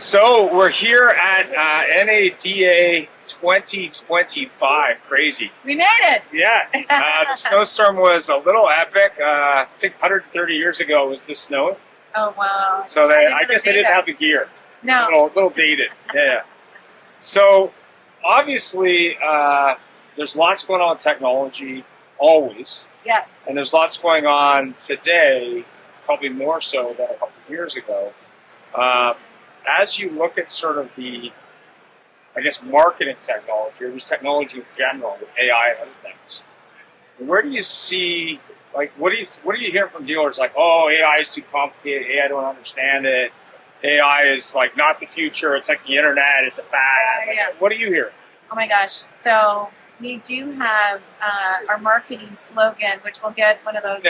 So we're here at NADA 2025. Crazy. We made it! Yeah. The snowstorm was a little epic. I think 130 years ago was this snowing. Oh, wow. So I guess they didn't have the gear. No. A little dated. Yeah. So obviously, there's lots going on in technology, always. Yes. And there's lots going on today, probably more so than a couple of years ago. As you look at sort of the, I guess, marketing technology, or just technology in general, with AI and other things, where do you see, like, what do you hear from dealers? Like, oh, AI is too complicated. AI, I don't understand it. AI is like not the future. It's like the internet. It's a fad. Yeah. What do you hear? Oh my gosh. So we do have our marketing slogan, which we'll get one of those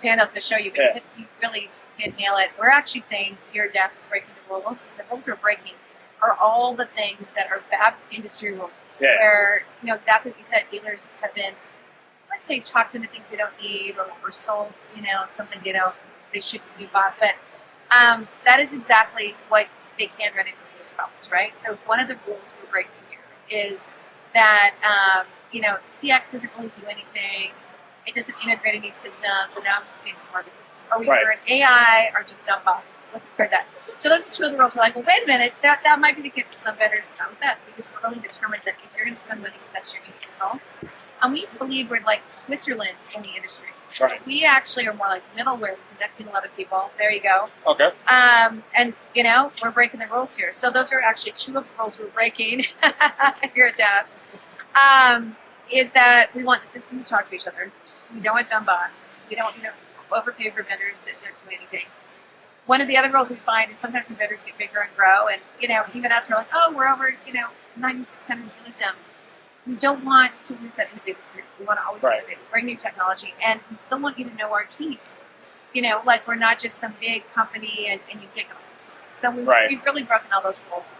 handouts to show you, but you really did nail it. We're actually saying here DAS is breaking the rules. The rules we're breaking are all the things that are bad industry rules. Yeah. Where, exactly what you said, dealers have been, let's say, talked into things they don't need or sold, something they shouldn't be bought. But that is exactly what they can run into some of those problems, right? So one of the rules we're breaking here is that, CX doesn't really do anything. It doesn't integrate any systems, and now I'm just paying for marketing. Or we heard AI are just dumb bots. We've heard that. So those are two of the rules. We're like, well, wait a minute, that might be the case for some vendors, but not with us, because we're really determined that if you're going to spend money, that's your immediate results. And we believe we're like Switzerland in the industry. Right. We actually are more like middleware, connecting a lot of people. There you go. Okay. And we're breaking the rules here. So those are actually two of the rules we're breaking here at DAS. Is that we want the systems to talk to each other. We don't want dumb bots. We don't overpay for vendors that don't do anything. One of the other rules we find is sometimes when vendors get bigger and grow, and even us, we're like, oh, we're over 9,600 dealers now. We don't want to lose that innovative spirit. We want to always innovate, bring new technology, and we still want you to know our team. Like we're not just some big company and you can't go to this. So we've really broken all those rules.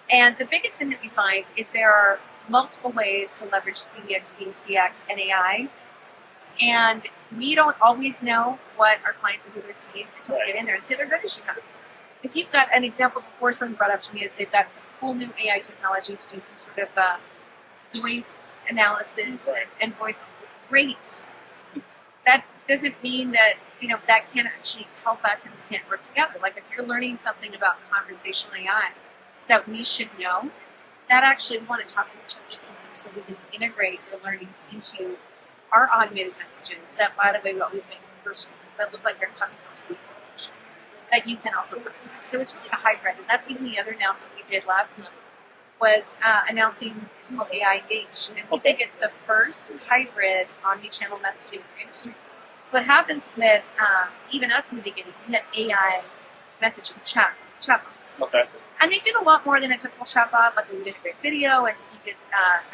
And the biggest thing that we find is there are multiple ways to leverage CXP, CX, and AI. And we don't always know what our clients and dealers need until we get in there and say they're good as you come. If you've got an example before, someone brought up to me is they've got some cool new AI technology to do some sort of voice analysis and voice. Great. That doesn't mean that that can't actually help us and we can't work together. Like if you're learning something about conversational AI that we should know, that actually we want to talk to each other's systems so we can integrate the learnings into our automated messages that, by the way, we always make personal, that look like they're coming from some information that you can also personalize. So it's really a hybrid, and that's even the other announcement we did last month was announcing it's called AI Engage, and we think it's the first hybrid omni-channel messaging in the industry. So what happens with even us in the beginning, we had AI messaging chatbots. Okay. And they did a lot more than a typical chatbot, like we would integrate video, and you could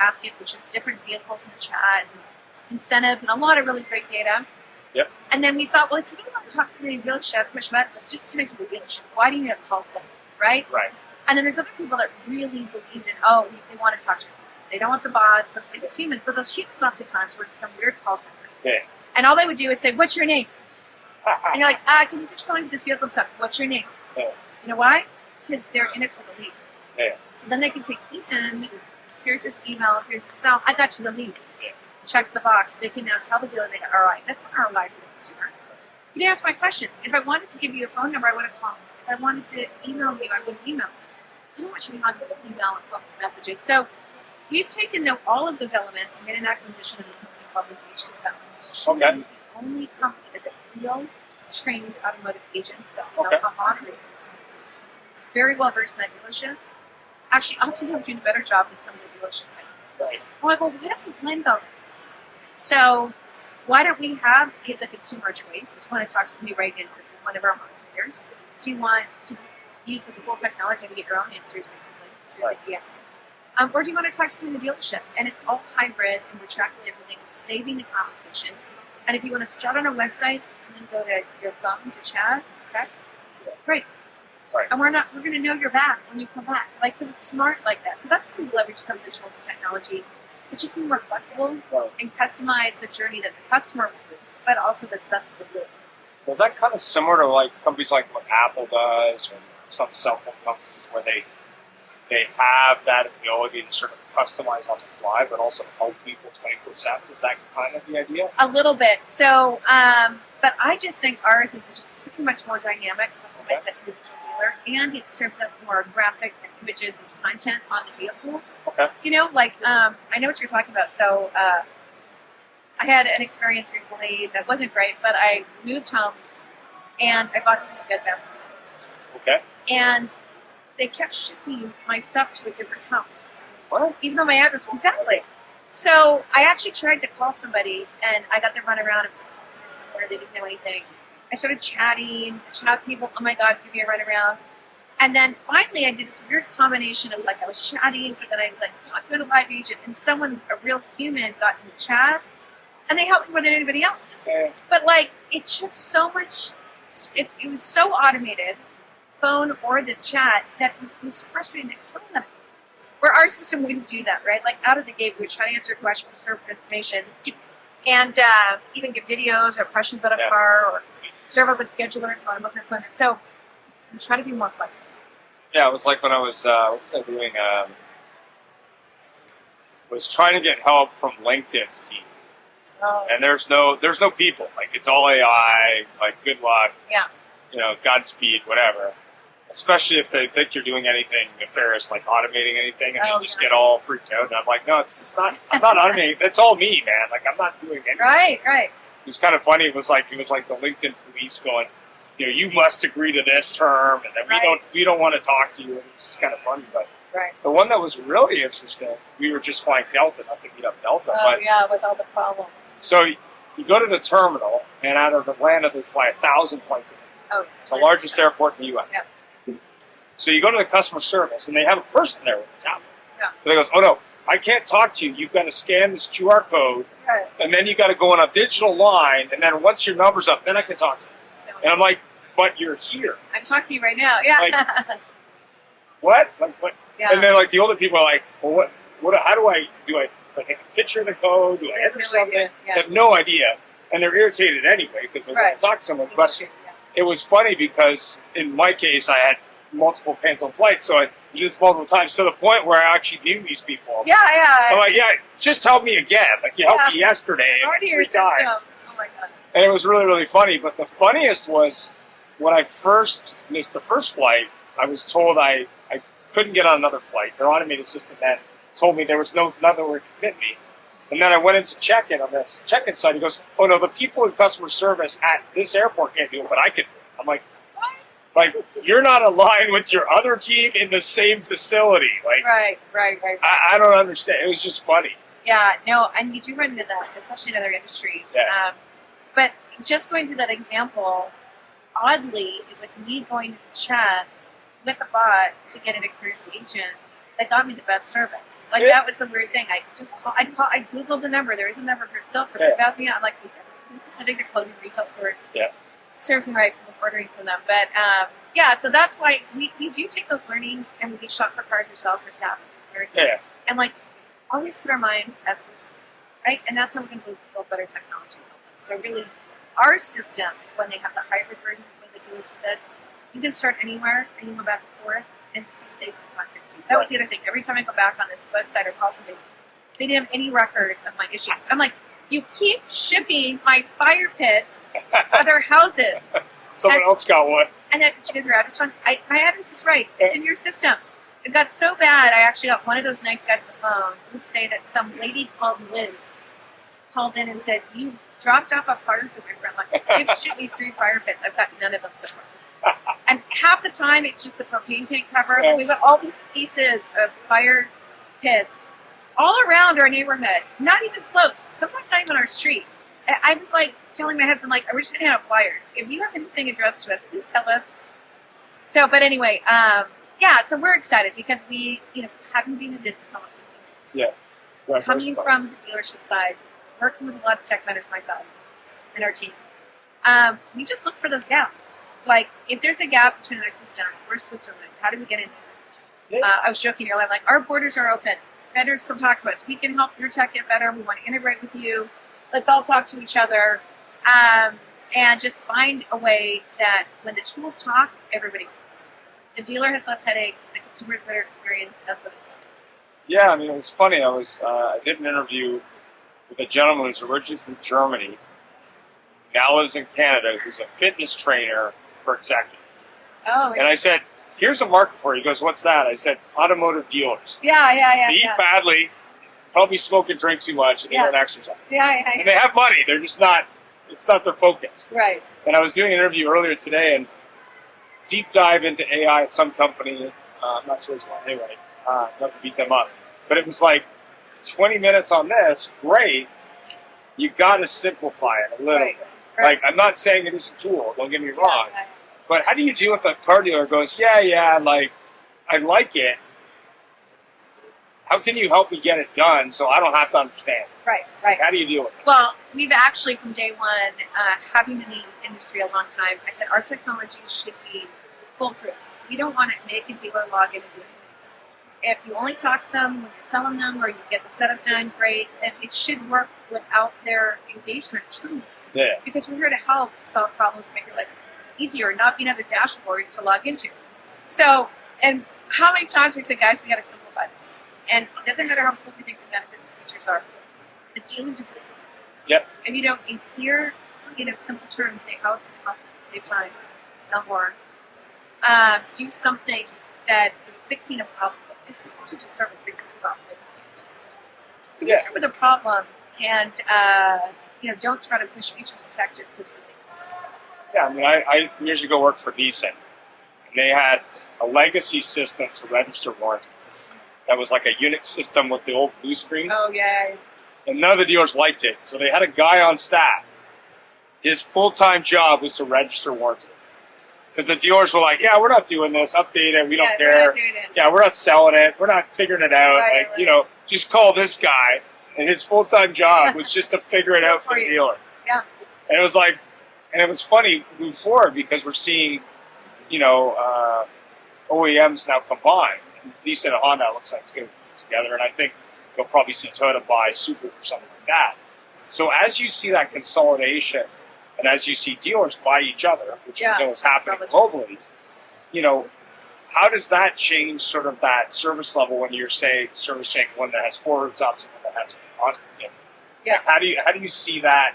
ask it which are different vehicles in the chat, and incentives, and a lot of really great data. Yep. And then we thought, well, if you don't want to talk to the dealership, let's just connect with the dealership. Why do you need a call center, right? Right. And then there's other people that really believe in, they want to talk to us. They don't want the bots, let's make us humans. But those humans oftentimes were in some weird call center. Yeah. And all they would do is say, what's your name? And you're like, can you just tell me this vehicle stuff? What's your name? Yeah. You know why? Because they're in it for the lead. Yeah. So then they can say, Ethan, here's this email, here's this cell, I got you the lead. Yeah. Check the box. They can now tell the dealer they got ROI. That's an ROI for the consumer. You didn't ask my questions. If I wanted to give you a phone number, I would have called. If I wanted to email you, I would have emailed. I don't want you to be on with email and phone messages. So we've taken all of those elements and made an acquisition of a company called Revolutionizing. Okay. The only company that real trained automotive agents that know how to operate those. Very well versed in that dealership. Actually, oftentimes doing a better job than some of the dealership. Right. I'm like, well, why don't we blend those? So why don't we give the consumer a choice? Do you want to talk to somebody right in one of our marketers? Do you want to use this full technology to get your own answers, basically? Right. Yeah. Or do you want to talk to somebody in the dealership? And it's all hybrid, and we're tracking everything. We're saving the conversations. And if you want to start on our website and then go to your phone to chat, text, great. Right. And we're going to know you're back when you come back. So it's smart like that. So that's how we leverage some of the tools and technology, but just be more flexible and customize the journey that the customer wants, but also that's best for the dealer. Is that kind of similar to like companies like what Apple does, or some cell phone companies where they have that ability to sort of customize on the fly, but also help people 24/7. Is that kind of the idea? A little bit. So, but I just think ours is just pretty much more dynamic, customized that individual dealer, and it serves up more graphics and images and content on the vehicles. Okay. You know, like I know what you're talking about. So, I had an experience recently that wasn't great, but I moved homes and I bought something Bed Bath & Beyond. Okay. And they kept shipping my stuff to a different house, What? even though my address exactly. So I actually tried to call somebody, and I got them run around. It was a customer somewhere. They didn't know anything. I started chatting. The chat people, oh my god, give me a run around. And then finally, I did this weird combination of like I was chatting, but then I was like talking to a live agent, and someone, a real human, got in the chat, and they helped me more than anybody else. Yeah. But like it took so much. It was so automated, phone or this chat, that it was frustrating to kill them. Where our system wouldn't do that, right? Like out of the gate, we would try to answer questions, serve information, and even give videos or questions about a car, or serve up a scheduler and book an appointment. So we try to be more flexible. Yeah, it was like when I was what was I doing? Was trying to get help from LinkedIn's team, and there's no people. Like it's all AI. Like good luck. Yeah. You know, Godspeed, whatever. Especially if they think you're doing anything nefarious, like automating anything, and they just get all freaked out. And I'm like, no, it's not. I'm not automating. That's all me, man. Like I'm not doing anything. Right. It was kind of funny. It was like the LinkedIn police going, you know, you must agree to this term, and then we don't want to talk to you. It's just kind of funny. But the one that was really interesting, we were just flying Delta, not to beat up Delta. Oh yeah, with all the problems. So you go to the terminal, and out of Atlanta, they fly 1,000 flights a day. Oh, it's the largest airport in the U.S. Yeah. So you go to the customer service, and they have a person there with a tablet. Yeah. And they goes, oh no, I can't talk to you. You've got to scan this QR code, and then you got to go on a digital line, and then once your number's up, then I can talk to you. So and I'm like, but you're here. I'm talking to you right now. Yeah. Like, what? Like what? Yeah. And then like the older people are like, well, what? How do I take a picture of the code? Do I enter something? Idea. Yeah. They have no idea, and they're irritated anyway because they want to talk to someone. But it was funny because in my case, I had multiple canceled flights, so I did this multiple times to the point where I actually knew these people. Yeah. I'm like, just help me again. Like you helped me yesterday 3 times. Oh my god. And it was really, really funny. But the funniest was when I first missed the first flight, I was told I couldn't get on another flight. Their automated system then told me there was nothing where it could fit me. And then I went into check-in on this check-in site. He goes, oh no, the people in customer service at this airport can't do it, but I can do it. I'm like, like, you're not aligned with your other team in the same facility. Like, right. I don't understand. It was just funny. Yeah, no, and you do run into that, especially in other industries. Yeah. But just going through that example, oddly, it was me going to the chat with the bot to get an experienced agent that got me the best service. Like, that was the weird thing. I Googled the number. There is a number for Bed Bath & Beyond. I'm like, because I think they're clothing retail stores. Yeah. Serves me right from ordering from them. But so that's why we do take those learnings and we do shop for cars ourselves or staff. Yeah. And like always put our mind as a consumer, right? And that's how we're going to build better technology. So really, our system, when they have the hybrid version with the dealers with this, you can start anywhere and you go back and forth, and it still saves the content too. That was the other thing. Every time I go back on this website or call somebody, they didn't have any record of my issues. I'm like, you keep shipping my fire pits to other houses. Someone else got one. And then, did you get your address wrong? My address is right. It's in your system. It got so bad, I actually got one of those nice guys on the phone to say that some lady called Liz called in and said, you dropped off a fire pit, my friend. Like, you've shipped me 3 fire pits. I've got none of them so far. And half the time, it's just the propane tank cover. We've got all these pieces of fire pits all around our neighborhood, not even close, sometimes not even our street. I was like telling my husband, like, we're just going to hand out flyers. If you have anything addressed to us, please tell us. So, but anyway, so we're excited because we, having been in business almost 15 years. Yeah. Right, coming from the dealership side, working with a lot of tech vendors myself and our team, we just look for those gaps. Like, if there's a gap between our systems, we're Switzerland. How do we get in there? Yeah. I was joking earlier, like, our borders are open. Vendors come talk to us. We can help your tech get better. We want to integrate with you. Let's all talk to each other and just find a way that when the tools talk, everybody wins. The dealer has less headaches. The consumer has better experience. That's what it's about. Yeah, I mean, it was funny. I did an interview with a gentleman who's originally from Germany, now lives in Canada, who's a fitness trainer for executives. Oh, And I said, here's a market for you. He goes, what's that? I said, automotive dealers. yeah. They eat badly, probably smoke and drink too much, and they don't exercise. Yeah. And they have money. They're just not, it's not their focus. Right. And I was doing an interview earlier today, and deep dive into AI at some company. I'm not sure it's one. Anyway, not to beat them up. But it was like 20 minutes on this. Great. You got to simplify it a little bit. Right. Like, I'm not saying it isn't cool. Don't get me wrong. Yeah. But how do you deal with a car dealer who goes, yeah, like, I like it. How can you help me get it done so I don't have to understand? Right. How do you deal with it? Well, we've actually, from day one, having been in the industry a long time, I said our technology should be foolproof. We don't want to make a dealer log in and do it. If you only talk to them when you're selling them or you get the setup done, great. And it should work without their engagement, truly. Yeah. Because we're here to help solve problems, make your life easier, not being on a dashboard to log into. So, and how many times we say, guys, we got to simplify this. And it doesn't matter how cool we think the benefits and features are. The dealer just isn't. Yep. And in clear, simple terms, say how it's going to help them save time, sell more, do something that fixing a problem. This should just start with fixing the problem. So we start with a problem, and don't try to push features and tech just because we think it's fun. Yeah, I mean, I years ago worked for Nissan, and they had a legacy system to register warranties. That was like a Unix system with the old blue screens. Oh, yeah. And none of the dealers liked it. So they had a guy on staff. His full-time job was to register warranties. Because the dealers were like, yeah, we're not doing this. Update it. We don't care. We're not doing it. Yeah, we're not selling it. We're not figuring it out. Right. Just call this guy. And his full-time job was just to figure it out for the dealer. Yeah. And it was like, and it was funny move forward because we're seeing, OEMs now combined. Nissan and Honda looks like it's going to put together, and I think you'll probably see Toyota buy Super or something like that. So as you see that consolidation, and as you see dealers buy each other, which is happening globally, how does that change sort of that service level when you're servicing one that has 4 rooftops and one that has one? Yeah. How do you see that?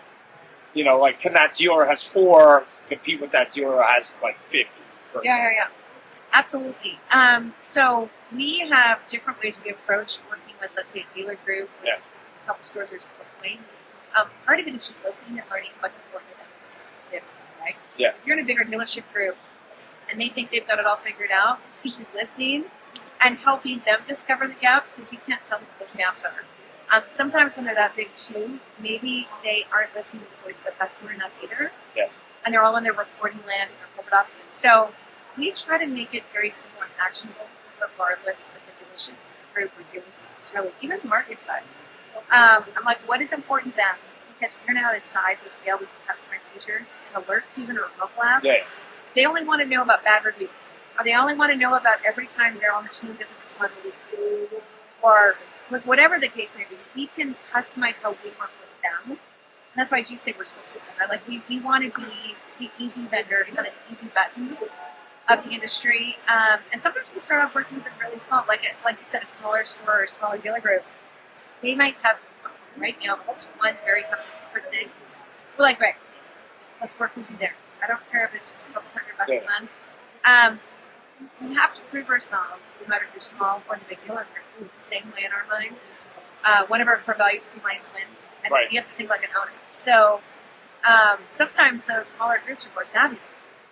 Can that dealer has 4 compete with that dealer who has like 50? Yeah. Absolutely. So we have different ways we approach working with, let's say, a dealer group, which is a couple stores we're supporting. Part of it is just listening and learning what's important to them, what systems they have, right? Yeah. If you're in a bigger dealership group and they think they've got it all figured out, you should be listening and helping them discover the gaps because you can't tell them what those gaps are. Sometimes when they're that big too, maybe they aren't listening to the voice of the customer enough either. Yeah. And they're all in their reporting land in their corporate offices. So we try to make it very simple and actionable, regardless of the dealership group or dealer size, really, even market size. I'm like, what is important to them? Because we're now at a size and scale, we can customize features and alerts, even or mobile app. Yeah. They only want to know about bad reviews. Or they only want to know about every time their own team doesn't respond to lead. Or whatever the case may be, we can customize how we work with them. And that's why I do say we're supposed to be vendor. Like we want to be the easy vendor, kind of easy button of the industry. And sometimes we start off working with them really small, like you said, a smaller store or a smaller dealer group. They might have right now just one very comfort thing. We're like, great, let's work with you there. I don't care if it's just a couple $100 a month. We have to prove ourselves, no matter if you're small or the big dealer group, the same way in our minds. One of our core values is clients win, and you have to think like an owner. So sometimes those smaller groups are more savvy.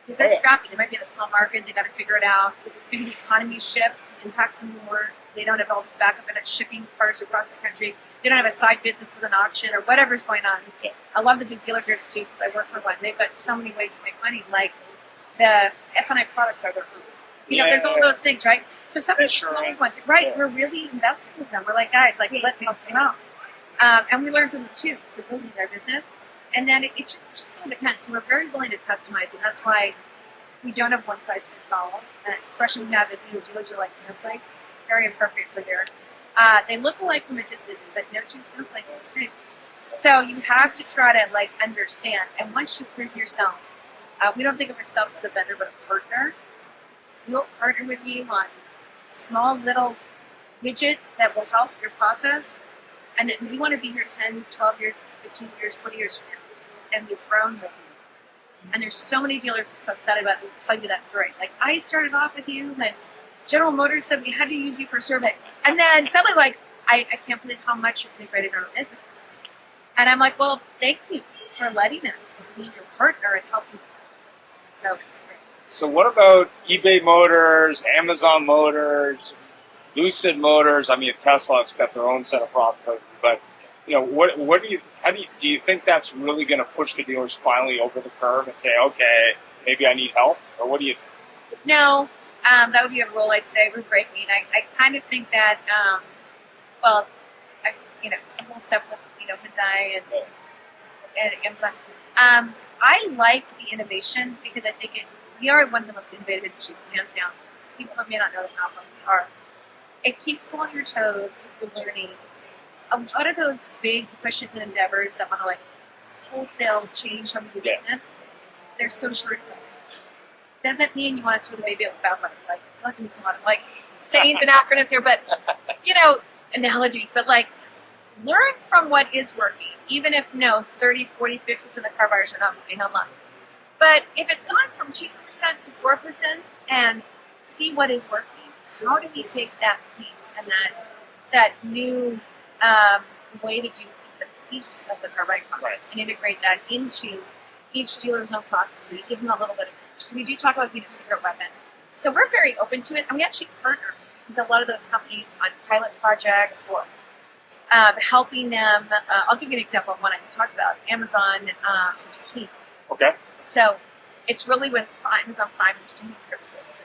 Because they're scrappy. They might be in a small market. They got to figure it out. Maybe the economy shifts, impact them more. They don't have all this backup and it's shipping cars across the country. They don't have a side business with an auction or whatever's going on. Yeah. I love the big dealer groups too because I work for one. They've got so many ways to make money. Like the F&I products are their food. There's all those things, right? So some of the small ones, right? We're really invested with them. We're like, guys, like let's help them out, and we learn from them too. So building their business. And then it just kind of depends. So we're very willing to customize, and that's why we don't have one size fits all. And especially when we have this, dealers are like snowflakes, very appropriate for here. They look alike from a distance, but no two snowflakes are the same. So you have to try to understand. And once you prove yourself, we don't think of ourselves as a vendor, but a partner. we'll partner with you on a small little widget that will help your process. And then we want to be here 10, 12 years, 15 years, 20 years from now. And we've grown with you. And there's so many dealers I'm so excited about to tell you that story. Like, I started off with you, and General Motors said we had to use you for surveys. And then suddenly, like, I can't believe how much you've integrated our business. And I'm like, well, thank you for letting us be your partner and help you. So it's great. So what about eBay Motors, Amazon Motors, Lucid Motors? I mean, Tesla's got their own set of problems, but you know, what do you think that's really going to push the dealers finally over the curve and say, okay, maybe I need help, or what do you think? No, that would be a rule I'd say with breaking. I kind of think that, the whole stuff with Venneri and Amazon. I like the innovation because I think we are one of the most innovative industries, hands down. People may not know that now, but we are. It keeps you on your toes. You're learning. A lot of those big pushes and endeavors that want to like wholesale change how we do business, they're so short-sighted. Doesn't mean you want to throw the baby out with the bathwater. Like, I'm not going to use a lot of like sayings and acronyms here, but analogies. But like, learn from what is working, even if 30, 40, 50% of the car buyers are not moving online. But if it's gone from 2% to 4%, and see what is working, how do we take that piece and that new way to do the piece of the car buying process and integrate that into each dealer's own process, so you give them a little bit of it. So we do talk about being a secret weapon. So we're very open to it, and we actually partner with a lot of those companies on pilot projects or helping them. I'll give you an example of one I can talk about. Amazon OTT. Okay. So it's really with Amazon Prime and streaming services.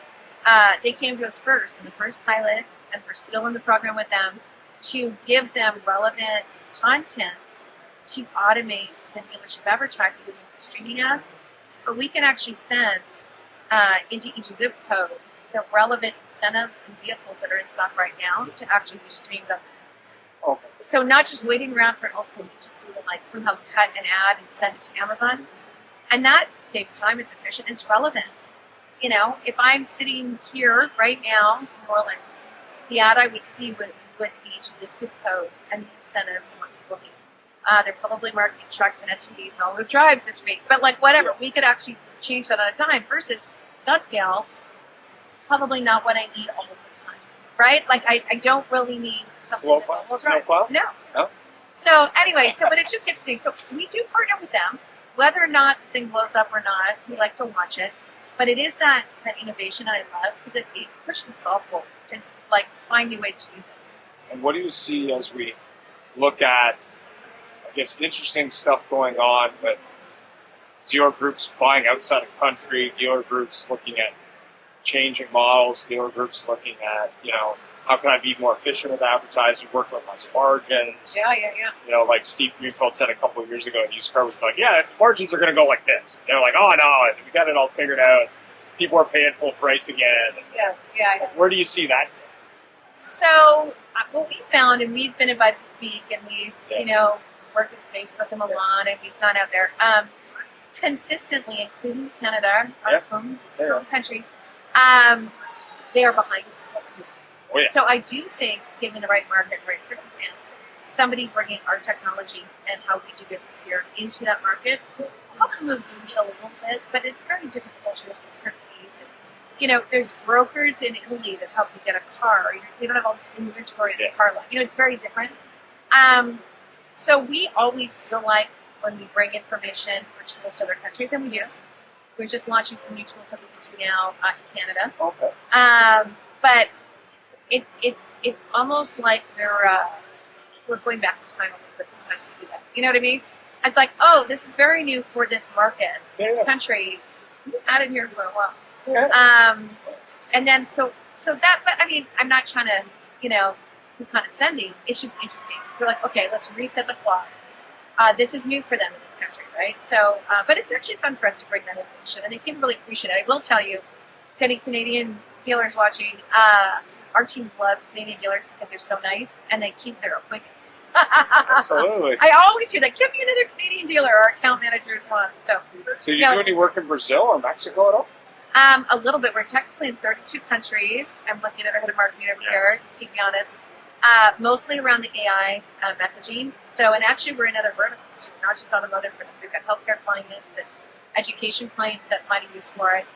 They came to us first in the first pilot, and we're still in the program with them to give them relevant content to automate the dealership advertising with the streaming ads. But we can actually send into each zip code the relevant incentives and vehicles that are in stock right now to actually be streamed on. Okay. So not just waiting around for an ultimate agency to like somehow cut an ad and send it to Amazon. And that saves time, it's efficient, and it's relevant. If I'm sitting here right now in New Orleans, the ad I would see would be to the zip code and the incentives and what people need. They're probably marketing trucks and SUVs and all-wheel drive this week. But like whatever, we could actually change that on a dime versus Scottsdale, probably not what I need all the time. Right? Like I don't really need something Slow that's plow? all-wheel Snow drive. plow? No. So anyway, but it's just interesting. So we do partner with them. Whether or not the thing blows up or not, we like to watch it. But it is that innovation I love because it pushes us all forward to like find new ways to use it. And what do you see as we look at, I guess, interesting stuff going on with dealer groups buying outside of country, dealer groups looking at changing models, dealer groups looking at, how can I be more efficient with advertising, work with less margins? Yeah. Like Steve Greenfield said a couple of years ago, used car was like, margins are going to go like this. They're like, oh no, we got it all figured out. People are paying full price again. Yeah. Where do you see that? So what we found, and we've been invited to speak, and we've, worked with Facebook and Milan, and we've gone out there consistently, including Canada, our home country. They are behind what we're doing. Oh, yeah. So I do think, given the right market, right circumstance, somebody bringing our technology and how we do business here into that market will help move the needle a little bit, but it's very different cultures and different ways. And, there's brokers in Italy that help you get a car. You don't have all this inventory in the car lot. It's very different. So we always feel like when we bring information or tools to other countries, and we do, we're just launching some new tools that we can do now in Canada. Okay. But it's almost like we're going back in time a little bit. Sometimes we do that. You know what I mean? It's like, oh, this is very new for this market, this country. We've had it here for a while. Yeah. And then so that, but I mean, I'm not trying to, be condescending. It's just interesting. So we're like, okay, let's reset the clock. This is new for them in this country, right? So, but it's actually fun for us to bring that information, and they seem to really appreciate it. I will tell you, to any Canadian dealers watching, our team loves Canadian dealers because they're so nice and they keep their appointments. Absolutely. I always hear that. Give me another Canadian dealer. Our account managers want. So do you do any work in Brazil or Mexico at all? A little bit. We're technically in 32 countries. I'm looking at our head of marketing over here to keep me honest. Mostly around the AI messaging. So, and actually we're in other verticals too, not just automotive. We've got healthcare clients and education clients that find a use for it.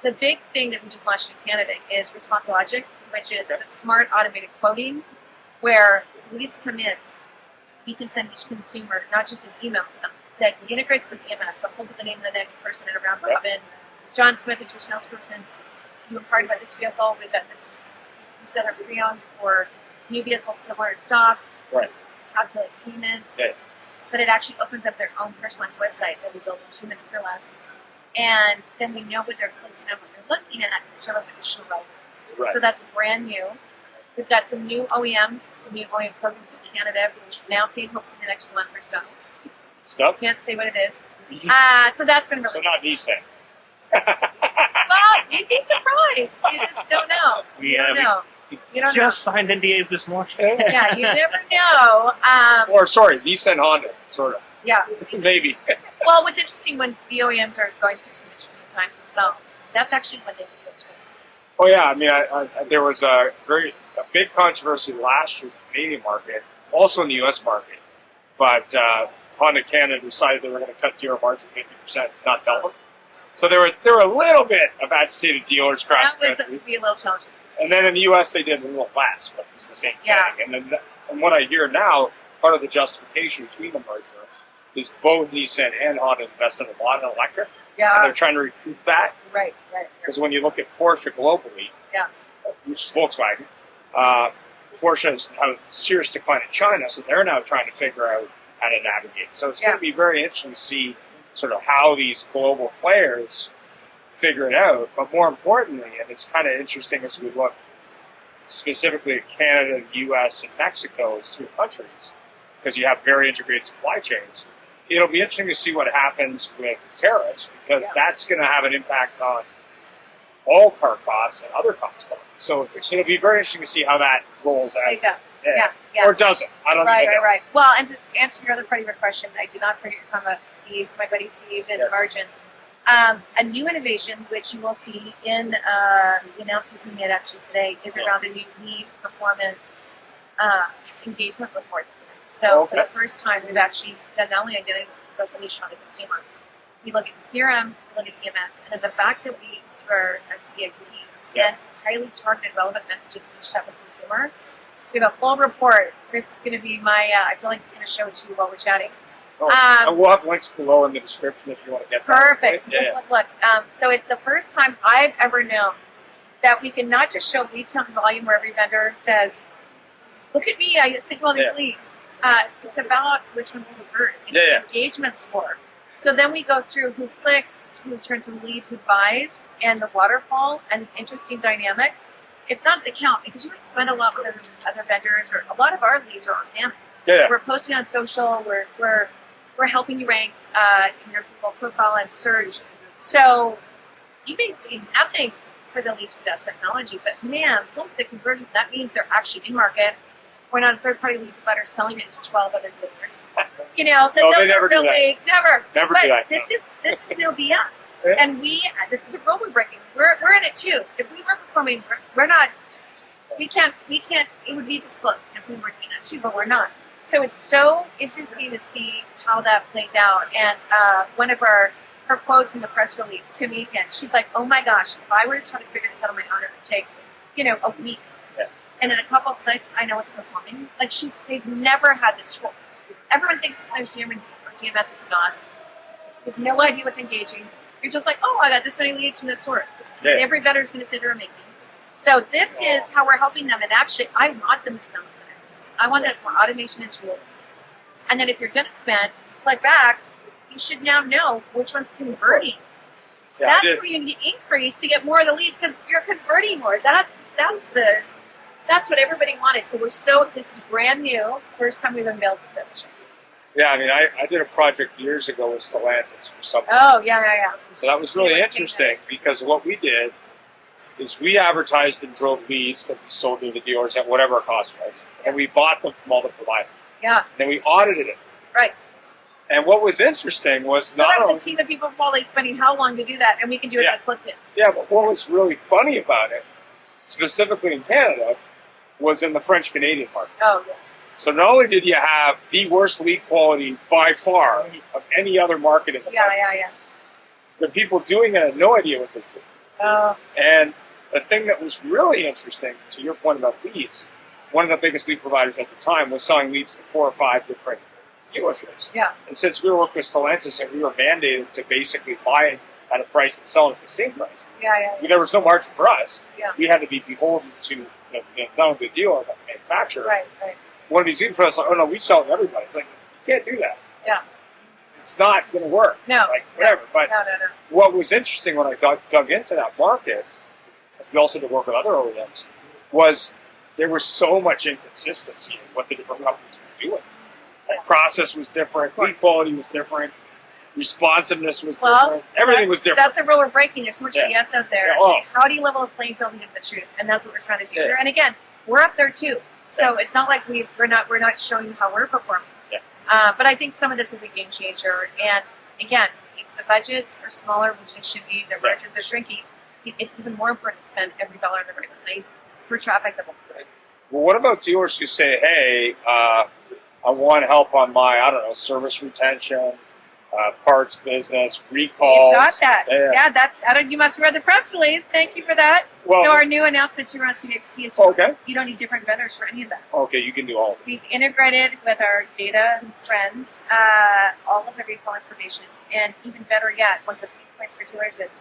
The big thing that we just launched in Canada is ResponseLogics, which is the smart automated quoting, where leads come in. We can send each consumer not just an email that integrates with DMS, so it pulls up the name of the next person in a round robin. John Smith is your salesperson. You inquired about this vehicle. We've got this. We set up pre-owned for new vehicles similar in stock. Right. Calculate payments. Okay. But it actually opens up their own personalized website that we build in 2 minutes or less. And then we know what they're clicking on, what they're looking at to serve up additional relevance. Right. So that's brand new. We've got some new OEMs, some new OEM programs in Canada. We're announcing hopefully in the next month or so. Stuff? Can't say what it is. So that's going to be So really not Nissan. well, you'd be surprised. You just don't know. You don't know. You don't Just signed NDAs this morning. know. Yeah, you never know. Or sorry, Nissan Honda, sort of. Yeah. Maybe. Well, what's interesting when the OEMs are going through some interesting times themselves, that's actually when they do those. Oh yeah, I mean, there was a big controversy last year in the Canadian market, also in the U.S. market, but Honda Canada decided they were going to cut dealer margin 50%, not tell them. So there were a little bit of agitated dealers across the That country. would be a little challenging. And then in the U.S. they did a little less, but it's the same Yeah. thing. And then from what I hear now, part of the justification between the merger is both Nissan and Honda invested a lot in electric, and Yeah. they're trying to recoup that. Right. Because when you look at Porsche globally, Yeah. which is Volkswagen, Porsche has had a serious decline in China, so they're now trying to figure out how to navigate. So it's going to be very interesting to see sort of how these global players figure it out. But more importantly, and it's kind of interesting as we look specifically at Canada, the U.S., and Mexico as 3 countries, because you have very integrated supply chains. It'll be interesting to see what happens with tariffs, because that's going to have an impact on all car costs and other costs. So it'll be very interesting to see how that rolls out. Exactly. Yeah. Or doesn't. I don't even know. Right. Well, and to answer your other part of your question, I did not forget your comment, Steve, my buddy Steve, and margins. A new innovation, which you will see in the announcements we made actually today, is around a new lead performance engagement report. So for the first time, we've actually done not only identity resolution on the consumer, we look at the CRM, we look at TMS, and then the fact that we, through our SCXP, send highly targeted, relevant messages to each type of consumer. We have a full report. Chris is going to be my, I feel like he's going to show it to you while we're chatting. And we'll have links below in the description if you want to get that. Perfect. Look. So it's the first time I've ever known that we can not just show lead count and volume where every vendor says, look at me, I sent you all these leads. It's about which ones convert. It's the engagement score. So then we go through who clicks, who turns a lead, who buys, and the waterfall and interesting dynamics. It's not the count, because you would spend a lot with other vendors, or a lot of our leads are organic. We're posting on social, we're helping you rank in your Google profile and search. So you may pay nothing for the leads from Desk Technology, but man, look at the conversion. That means they're actually in market. We're not a third-party lead provider selling it to 12 other dealers. You know, those are really never do that. This is no BS, and this is a rule we're breaking. We're in it too. If we were performing, we're not. We can't. It would be disclosed if we were doing that too, but we're not. So it's so interesting to see how that plays out. And one of her quotes in the press release, Kamika, she's like, "Oh my gosh, if I were to try to figure this out on my own, it would take, a week." And in a couple of clicks, I know it's performing. Like they've never had this tool. Everyone thinks it's their CRM or TMS. It's not. You have no idea what's engaging. You're just like, oh, I got this many leads from this source. And every vendor's going to say they're amazing. So this is how we're helping them. And actually, I want them to spend less on advertising. I want that for automation and tools. And then if you're going to spend, click back, you should now know which one's converting. That's where you need to increase to get more of the leads, because you're converting more. That's what everybody wanted. So this is brand new. First time we've unveiled this edition. Yeah, I mean, I did a project years ago with Stellantis for something. Oh, yeah. So that was really interesting, because what we did is we advertised and drove leads that we sold to the dealers at whatever our cost was. And we bought them from all the providers. Yeah. Then we audited it. Right. And what was interesting was So not that only was a team of people probably spending how long to do that, and we can do it in a click it. yeah, but what was really funny about it, specifically in Canada, was in the French-Canadian market. Oh, yes. So not only did you have the worst lead quality by far of any other market in the country, Yeah. the people doing it had no idea what they did. Oh, And the thing that was really interesting, to your point about leads, one of the biggest lead providers at the time was selling leads to 4 or 5 different dealerships. yeah. And since we were working with Stellantis and we were mandated to basically buy it at a price and sell it at the same price, Yeah. there was no margin for us. Yeah. We had to be beholden to not only the dealer but the manufacturer. Right. One of these lead providers like, oh no, we sell it to everybody. It's like, you can't do that. Yeah. It's not going to work. No. Like, whatever. But No. what was interesting when I dug into that market, as we also did work with other OEMs, was there was so much inconsistency in what the different companies were doing. Like, process was different, lead quality was different, responsiveness was different, everything was different. That's a rule we're breaking. There's so much Yeah. BS out there. Yeah, oh. How do you level a playing field and get the truth? And that's what we're trying to do Yeah. here. And again, we're up there too. So it's not like we're not showing you how we're performing. Yeah. But I think some of this is a game changer. And again, if the budgets are smaller, which they should be, the margins are shrinking, it's even more important to spend every dollar in the right place for traffic that will through. Well, what about dealers who say, hey, I want help on my, I don't know, service retention, parts business, recalls. You got that. Yeah. That's. You must have read the press release. Thank you for that. Well, So our new announcement to run CDXP is okay. you don't need different vendors for any of that. Okay, you can do all of it. We've integrated with our data friends all of the recall information, and even better yet, one of the big points for dealers is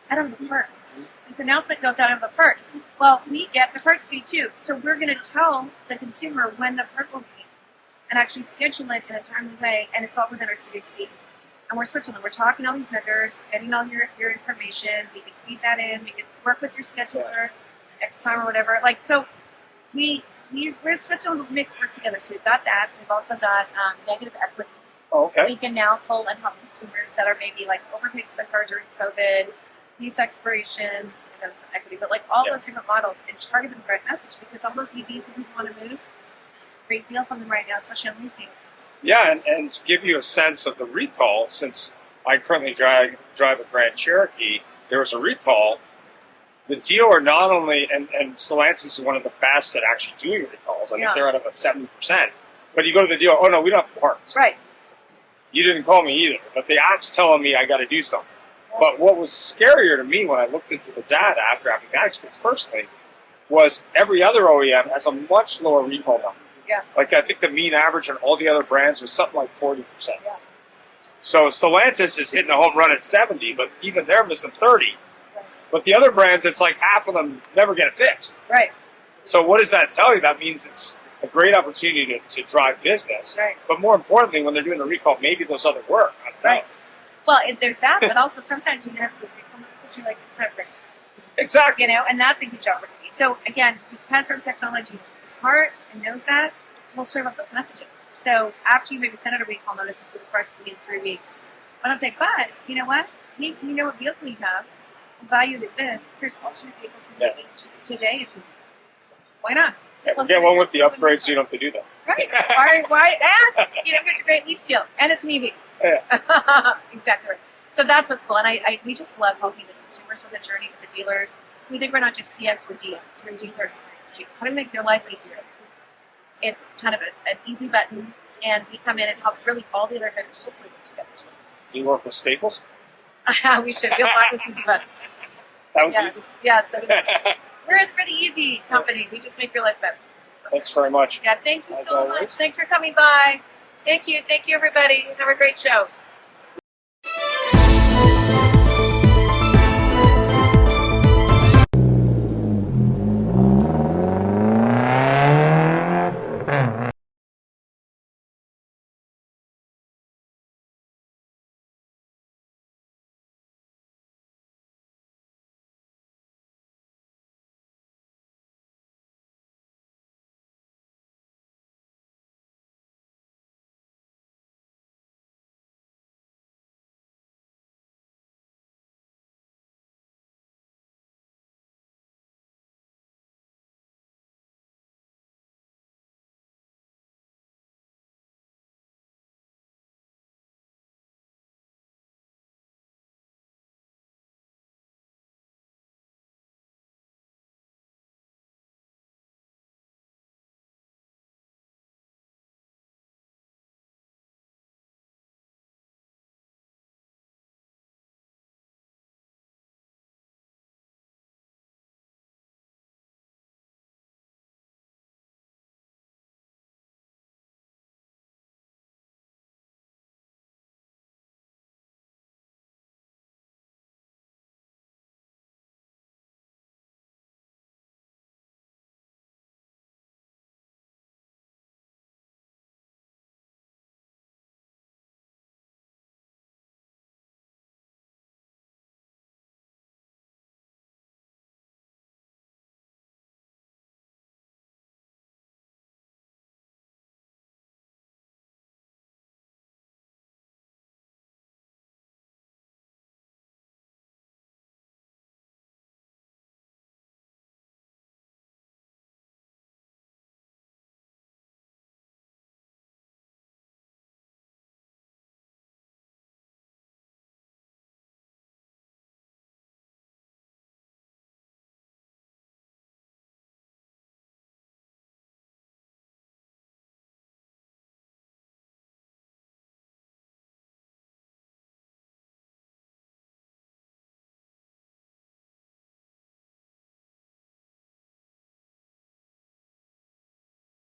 out of the parts. This announcement goes out of the parts. Well, we get the parts fee too, so we're going to tell the consumer when the part will be, and actually schedule it in a timely way, and it's all within our CDXP. And we're switching them. We're talking to all these vendors, getting all your information. We can feed that in. We can work with your scheduler next time or whatever. Like, so we're switching them to make it work together. So we've got that. We've also got negative equity. Oh, okay. We can now pull and help consumers that are maybe like overpaid for the car during COVID, lease expirations, some equity, but like all those different models and target them the right message because all those EVs that people want to move, great deals on them right now, especially on leasing. Yeah, and to give you a sense of the recall, since I currently drive a Grand Cherokee, there was a recall. The dealer not only, and Stellantis is one of the best at actually doing recalls. I think they're at about 70%. But you go to the dealer, oh no, we don't have the parts. Right. You didn't call me either, but the app's telling me I got to do something. But what was scarier to me when I looked into the data after having that experience personally was every other OEM has a much lower recall number. Yeah. Like I think the mean average on all the other brands was something like 40%. Yeah. So Stellantis is hitting a home run at 70, but even they're missing 30. Right. But the other brands, it's like half of them never get it fixed. Right. So what does that tell you? That means it's a great opportunity to drive business. Right. But more importantly, when they're doing a recall, maybe those other work. I don't know. Well, there's that, but also sometimes you have to recall notices. You're like, it's time for it. Exactly. And that's a huge opportunity. So again, because our technology is smart and knows that, we'll serve up those messages. So after you maybe send out a recall notice to the parts will be in 3 weeks, I don't say, but you know what? You know what vehicle you have. The value is this. Here's alternate vehicles from today. Why not? Get one with the upgrade so you don't have to do that. Right. Why? And here's a great lease deal. And it's an EV. Yeah. Exactly right. So that's what's cool. And we just love helping the consumers with the journey, with the dealers. So we think we're not just CX, we're DX. We're dealer experience too. How to make their life easier. It's kind of an easy button, and we come in and help really all the other vendors hopefully work together. Do you work with Staples? We should. We'll find those easy buttons. That was easy? Yes, that was easy. We're the easy company. We just make your life better. Thanks very much. Yeah, thank you As so always. much. Thanks for coming by. Thank you. Thank you, everybody. Have a great show.